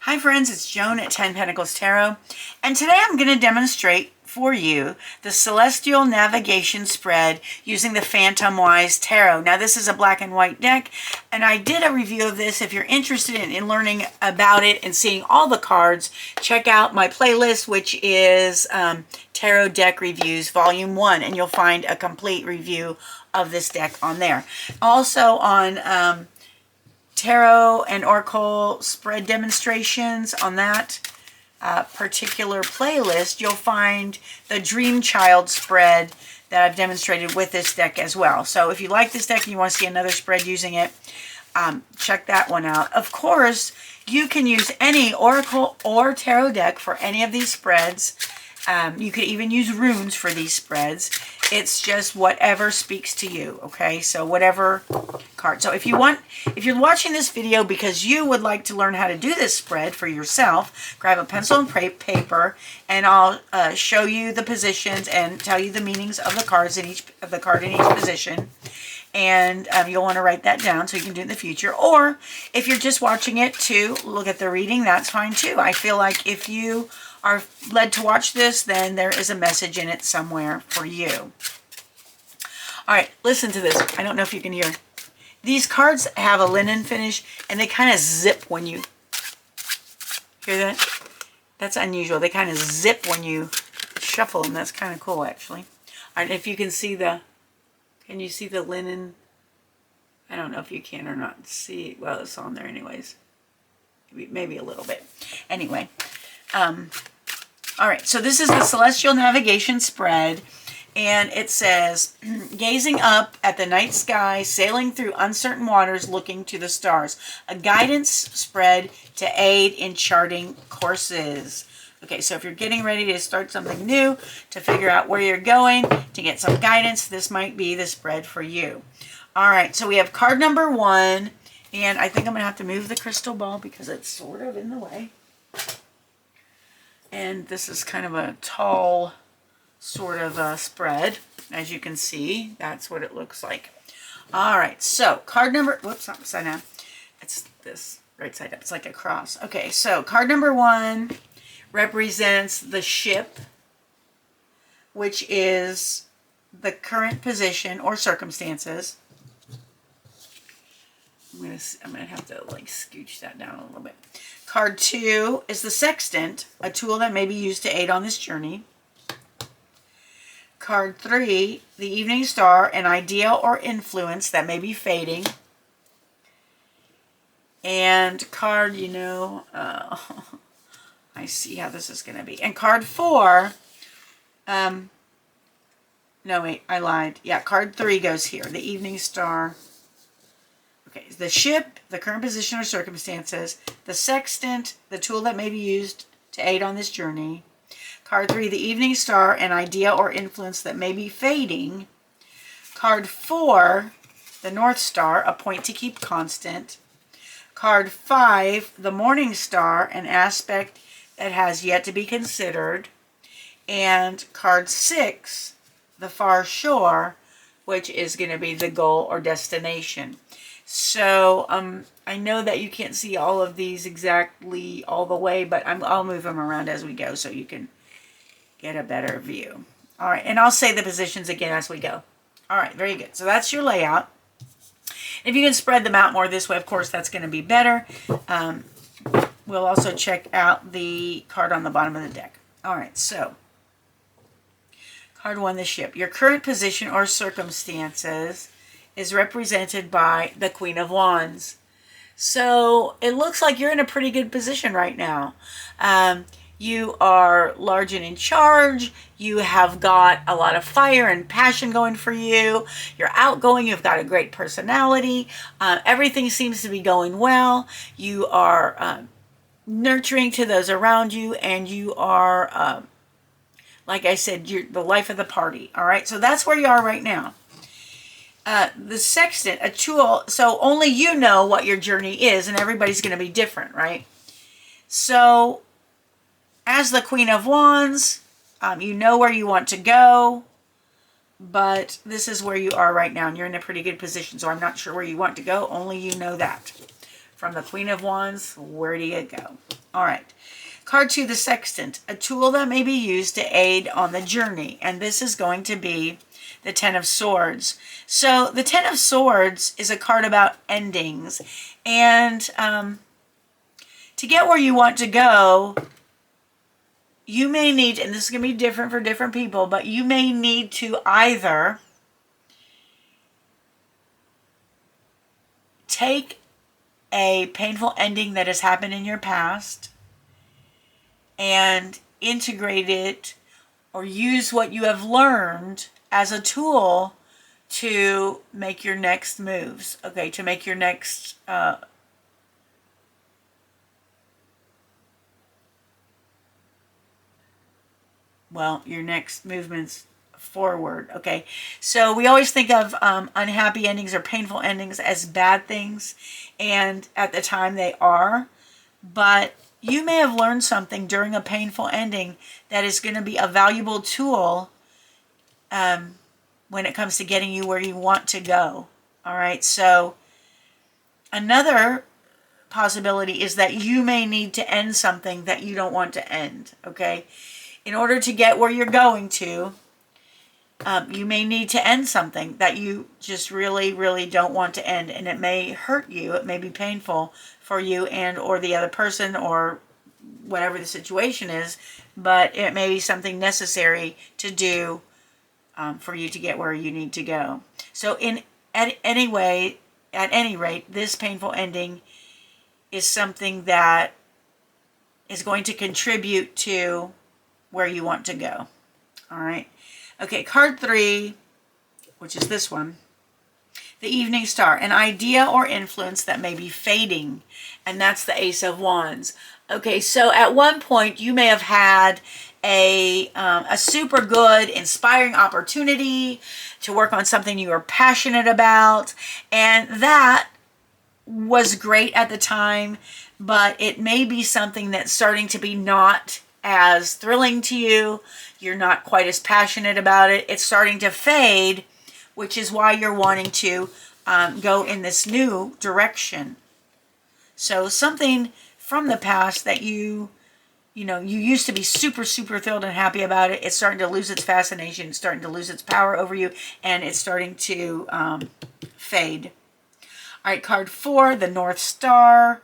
Hi friends, it's Joan at 10 Pentacles Tarot, and today I'm going to demonstrate for you the Celestial Navigation spread using the Phantomwise Tarot. Now this is a black and white deck, and I did a review of this. If you're interested in learning about it and seeing all the cards, check out my playlist, which is Tarot Deck Reviews Volume 1, and you'll find a complete review of this deck on there. Also on tarot and oracle spread demonstrations on that particular playlist, you'll find the Dream Child spread that I've demonstrated with this deck as well. So if you like this deck and you want to see another spread using it, check that one out. Of course, you can use any oracle or tarot deck for any of these spreads. You could even use runes for these spreads. It's just whatever speaks to you, okay? So whatever card. So if you're watching this video because you would like to learn how to do this spread for yourself, grab a pencil and paper, and I'll show you the positions and tell you the meanings of the cards in each position. And you'll want to write that down so you can do it in the future. Or if you're just watching it to look at the reading, that's fine too. I feel like if you are led to watch this, then there is a message in it somewhere for you. All right, listen to this. I don't know if you can hear. These cards have a linen finish, and they kind of zip when you hear that. That's unusual. They kind of zip when you shuffle them. That's kind of cool, actually. All right, if you can see can you see the linen? I don't know if you can or not. See, well, it's on there anyways. Maybe a little bit. Anyway. All right, so this is the Celestial Navigation spread, and it says, gazing up at the night sky, sailing through uncertain waters, looking to the stars. A guidance spread to aid in charting courses. Okay, so if you're getting ready to start something new, to figure out where you're going, to get some guidance, this might be the spread for you. All right, so we have card number 1, and I think I'm going to have to move the crystal ball because it's sort of in the way. And this is kind of a tall sort of spread. As you can see, that's what it looks like. All right, so card number, whoops, upside down. It's this right side up. It's like a cross. Okay, so card number 1 represents the ship, which is the current position or circumstances. I'm gonna have to like scooch that down a little bit. Card 2 is the sextant, a tool that may be used to aid on this journey. Card 3, the evening star, an idea or influence that may be fading. And card, I see how this is going to be. And card 4, no wait, I lied. Yeah, card 3 goes here, the evening star. Okay, the ship, the current position or circumstances, the sextant, the tool that may be used to aid on this journey. Card 3, the evening star, an idea or influence that may be fading. Card 4, the North Star, a point to keep constant. Card 5, the morning star, an aspect that has yet to be considered. And card 6, the far shore, which is going to be the goal or destination. So I know that you can't see all of these exactly all the way, but I'll move them around as we go so you can get a better view. All right, and I'll say the positions again as we go. All right, very good. So that's your layout. If you can spread them out more this way, of course, that's going to be better. We'll also check out the card on the bottom of the deck. All right, so card 1, the ship. Your current position or circumstances is represented by the Queen of Wands. So it looks like you're in a pretty good position right now. You are large and in charge. You have got a lot of fire and passion going for you. You're outgoing. You've got a great personality. Everything seems to be going well. You are nurturing to those around you, and you are, like I said, you're the life of the party. All right, so that's where you are right now. The sextant, a tool, so only you know what your journey is, and everybody's going to be different, right? So as the Queen of Wands, you know where you want to go, but this is where you are right now, and you're in a pretty good position. So I'm not sure where you want to go, only you know that. From the Queen of Wands, where do you go? All right. Card 2, the Sextant, a tool that may be used to aid on the journey. And this is going to be the Ten of Swords. So the Ten of Swords is a card about endings. And to get where you want to go, you may need, and this is going to be different for different people, but you may need to either take a painful ending that has happened in your past and integrate it, or use what you have learned as a tool to make your next moves, okay, to make your next your next movements forward, okay? So we always think of unhappy endings or painful endings as bad things, and at the time they are, but you may have learned something during a painful ending that is going to be a valuable tool when it comes to getting you where you want to go, all right? So another possibility is that you may need to end something that you don't want to end, okay? In order to get where you're going to, you may need to end something that you just really, really don't want to end. And it may hurt you. It may be painful for you and or the other person or whatever the situation is. But it may be something necessary to do for you to get where you need to go. So at any rate, this painful ending is something that is going to contribute to where you want to go. All right. Okay, card 3, which is this one, the Evening Star, an idea or influence that may be fading, and that's the Ace of Wands. Okay, so at one point you may have had a super good, inspiring opportunity to work on something you were passionate about, and that was great at the time, but it may be something that's starting to be not as thrilling to you. You're not quite as passionate about it. It's starting to fade, which is why you're wanting to go in this new direction. So something from the past that you used to be super, super thrilled and happy about it, it's starting to lose its fascination, it's starting to lose its power over you, and it's starting to fade. All right, card 4, the North Star,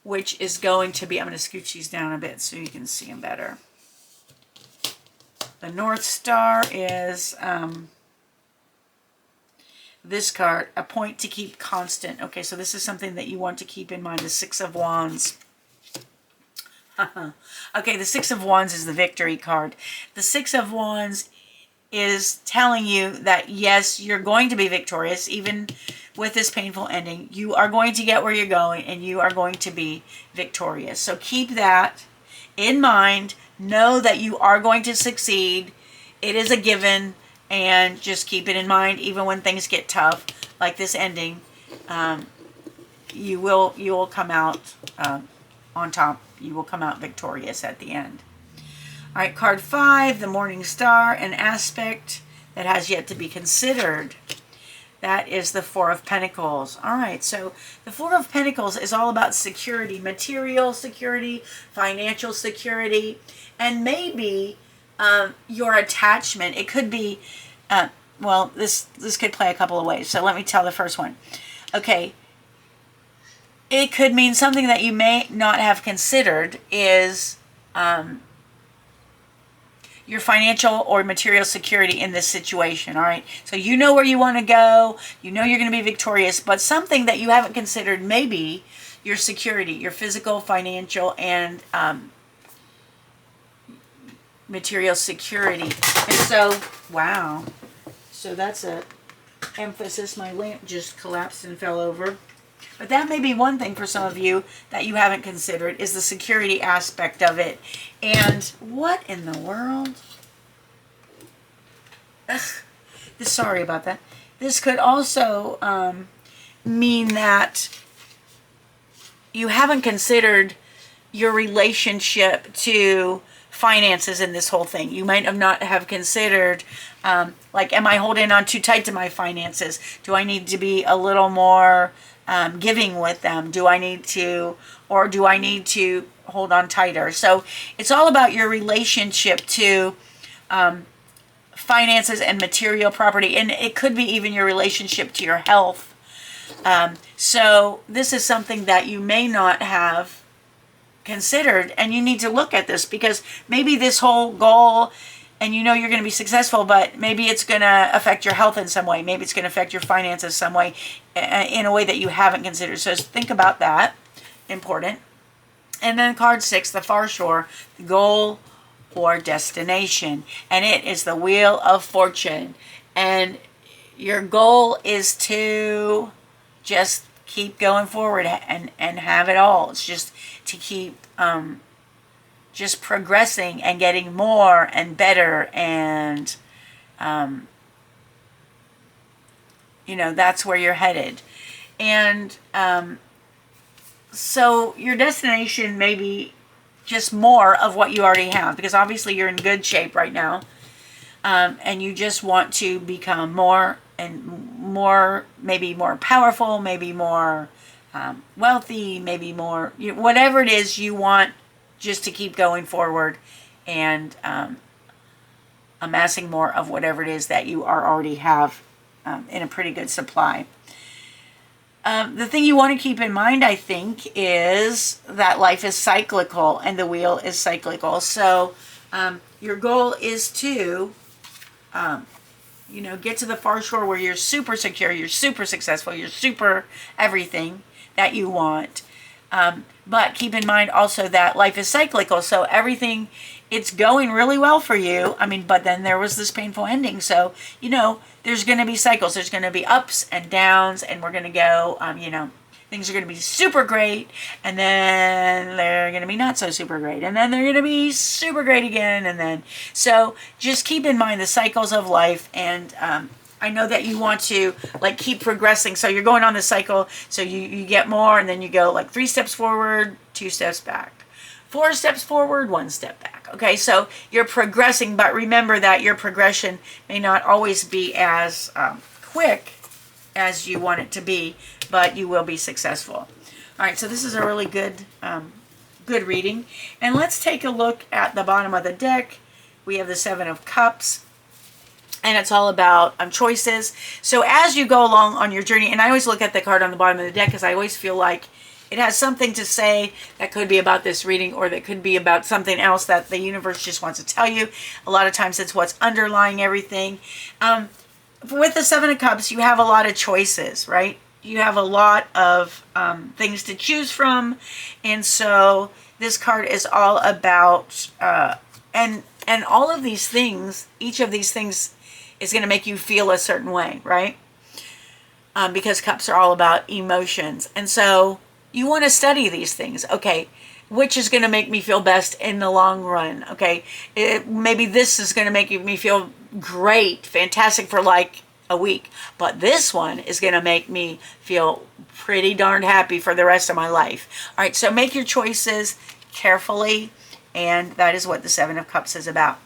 which is going to be, I'm going to scooch these down a bit so you can see them better. The North Star is this card, a point to keep constant. Okay, so this is something that you want to keep in mind, the Six of Wands. Okay, the Six of Wands is the victory card. The Six of Wands is telling you that, yes, you're going to be victorious, even with this painful ending. You are going to get where you're going, and you are going to be victorious. So keep that in mind. Know that you are going to succeed. It is a given, and just keep it in mind, even when things get tough, like this ending. You will come out on top. You will come out victorious at the end. All right, card 5, the Morning Star, an aspect that has yet to be considered. That is the Four of Pentacles. All right, so the Four of Pentacles is all about security, material security, financial security, and maybe your attachment. It could be, this could play a couple of ways. So let me tell the first one. Okay, it could mean something that you may not have considered is your financial or material security in this situation, all right? So you know where you want to go, you know you're going to be victorious, but something that you haven't considered may be your security, your physical, financial, and material security. And so, wow. So that's a emphasis. My lamp just collapsed and fell over. But that may be one thing for some of you that you haven't considered, is the security aspect of it. And what in the world? Sorry about that. This could also mean that you haven't considered your relationship to finances in this whole thing. You might not have considered, like, am I holding on too tight to my finances? Do I need to be a little more giving with them? Do I need to hold on tighter. So it's all about your relationship to finances and material property, and it could be even your relationship to your health. So this is something that you may not have considered, and you need to look at this, because maybe this whole goal, and you know you're going to be successful, but maybe it's going to affect your health in some way. Maybe it's going to affect your finances some way, in a way that you haven't considered. So think about that. Important. And then card 6, the far shore, the goal or destination. And it is the Wheel of Fortune. And your goal is to just keep going forward and have it all. It's just to keep just progressing and getting more and better, and you know, that's where you're headed. And so your destination may be just more of what you already have, because obviously you're in good shape right now, and you just want to become more and more, maybe more powerful, maybe more wealthy, maybe more, whatever it is you want, just to keep going forward and amassing more of whatever it is that you already have in a pretty good supply. The thing you want to keep in mind, I think, is that life is cyclical and the wheel is cyclical. So your goal is to, you know, get to the far shore where you're super secure, you're super successful, you're super everything that you want. But keep in mind also that life is cyclical. So everything, it's going really well for you. I mean, but then there was this painful ending. So, you know, there's going to be cycles. There's going to be ups and downs, and we're going to go, you know, things are going to be super great, and then they're going to be not so super great, and then they're going to be super great again, and then, so just keep in mind the cycles of life. And I know that you want to, like, keep progressing. So you're going on the cycle, so you get more, and then you go like 3 steps forward, 2 steps back, 4 steps forward, 1 step back. Okay, so you're progressing, but remember that your progression may not always be as quick as you want it to be, but you will be successful. All right, so this is a really good good reading. And let's take a look at the bottom of the deck. We have the 7 of Cups, and it's all about choices. So as you go along on your journey, and I always look at the card on the bottom of the deck because I always feel like it has something to say that could be about this reading, or that could be about something else that the universe just wants to tell you. A lot of times it's what's underlying everything. With the 7 of Cups, you have a lot of choices, right? You have a lot of things to choose from. And so this card is all about, and all of these things, each of these things is going to make you feel a certain way, right? Because cups are all about emotions. And so you want to study these things. Okay, which is going to make me feel best in the long run? Okay, maybe this is going to make me feel great, fantastic for like a week, but this one is going to make me feel pretty darn happy for the rest of my life. All right, so make your choices carefully, and that is what the 7 of Cups is about.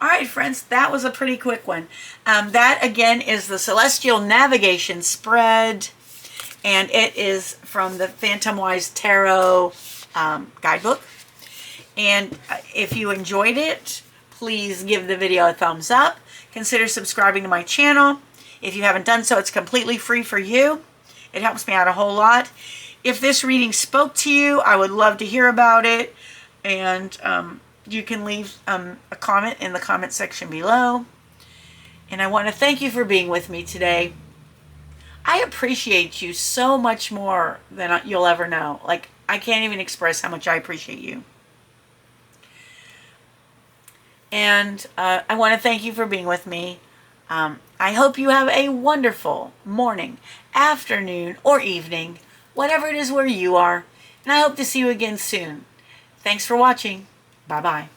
All right, friends, that was a pretty quick one. That, again, is the Celestial Navigation Spread, and it is from the Phantomwise Tarot guidebook. And if you enjoyed it, please give the video a thumbs up. Consider subscribing to my channel. If you haven't done so, it's completely free for you. It helps me out a whole lot. If this reading spoke to you, I would love to hear about it. And you can leave a comment in the comment section below. And I want to thank you for being with me today. I appreciate you so much more than you'll ever know. Like, I can't even express how much I appreciate you. And I want to thank you for being with me. I hope you have a wonderful morning, afternoon, or evening, whatever it is where you are. And I hope to see you again soon. Thanks for watching. Bye-bye.